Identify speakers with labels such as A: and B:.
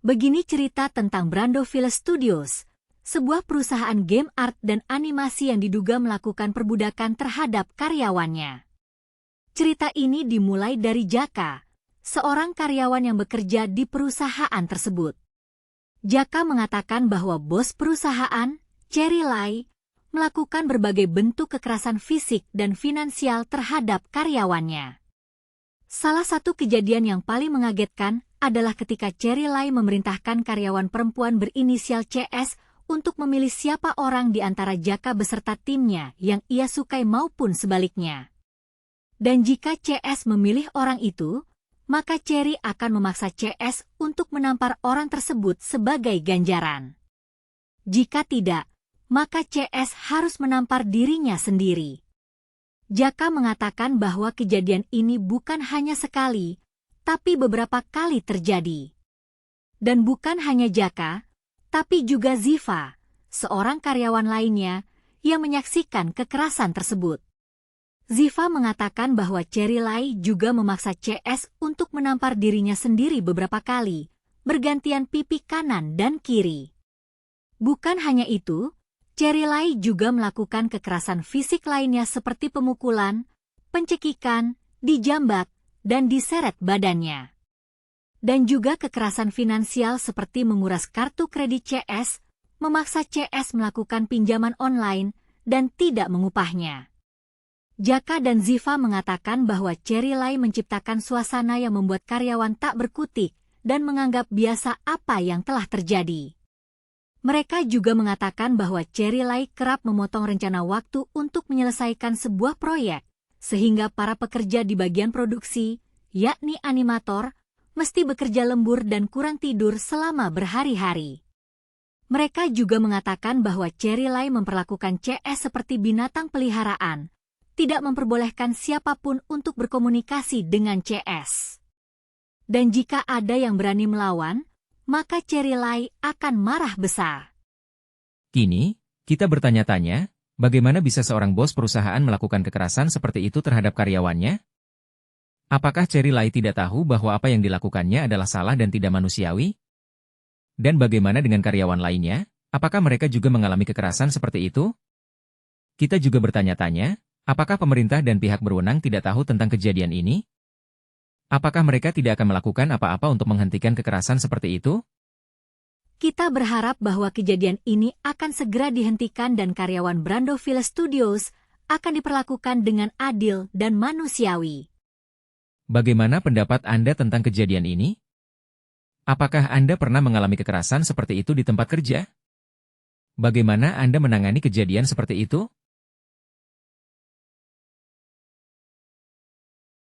A: Begini cerita tentang Brandoville Studios, sebuah perusahaan game art dan animasi yang diduga melakukan perbudakan terhadap karyawannya. Cerita ini dimulai dari Jaka, seorang karyawan yang bekerja di perusahaan tersebut. Jaka mengatakan bahwa bos perusahaan, Cherry Lai, melakukan berbagai bentuk kekerasan fisik dan finansial terhadap karyawannya. Salah satu kejadian yang paling mengagetkan adalah ketika Cherry Lai memerintahkan karyawan perempuan berinisial CS untuk memilih siapa orang di antara Jaka beserta timnya yang ia sukai maupun sebaliknya. Dan jika CS memilih orang itu, maka Cherry akan memaksa CS untuk menampar orang tersebut sebagai ganjaran. Jika tidak, maka CS harus menampar dirinya sendiri. Jaka mengatakan bahwa kejadian ini bukan hanya sekali, tapi beberapa kali terjadi. Dan bukan hanya Jaka, tapi juga Ziva, seorang karyawan lainnya, yang menyaksikan kekerasan tersebut. Ziva mengatakan bahwa Cherry Lai juga memaksa CS untuk menampar dirinya sendiri beberapa kali, bergantian pipi kanan dan kiri. Bukan hanya itu, Cherry Lai juga melakukan kekerasan fisik lainnya seperti pemukulan, pencekikan, dijambak, dan diseret badannya. Dan juga kekerasan finansial seperti menguras kartu kredit CS, memaksa CS melakukan pinjaman online, dan tidak mengupahnya. Jaka dan Ziva mengatakan bahwa Cherry Lai menciptakan suasana yang membuat karyawan tak berkutik dan menganggap biasa apa yang telah terjadi. Mereka juga mengatakan bahwa Cherry Lai kerap memotong rencana waktu untuk menyelesaikan sebuah proyek, sehingga para pekerja di bagian produksi, yakni animator, mesti bekerja lembur dan kurang tidur selama berhari-hari. Mereka juga mengatakan bahwa Cherry Lai memperlakukan CS seperti binatang peliharaan, tidak memperbolehkan siapapun untuk berkomunikasi dengan CS. Dan jika ada yang berani melawan, maka Cherry Lai akan marah besar.
B: Kini, kita bertanya-tanya, bagaimana bisa seorang bos perusahaan melakukan kekerasan seperti itu terhadap karyawannya? Apakah Cherry Lai tidak tahu bahwa apa yang dilakukannya adalah salah dan tidak manusiawi? Dan bagaimana dengan karyawan lainnya? Apakah mereka juga mengalami kekerasan seperti itu? Kita juga bertanya-tanya, apakah pemerintah dan pihak berwenang tidak tahu tentang kejadian ini? Apakah mereka tidak akan melakukan apa-apa untuk menghentikan kekerasan seperti itu?
A: Kita berharap bahwa kejadian ini akan segera dihentikan dan karyawan Brandoville Studios akan diperlakukan dengan adil dan manusiawi.
B: Bagaimana pendapat Anda tentang kejadian ini? Apakah Anda pernah mengalami kekerasan seperti itu di tempat kerja? Bagaimana Anda menangani kejadian seperti itu?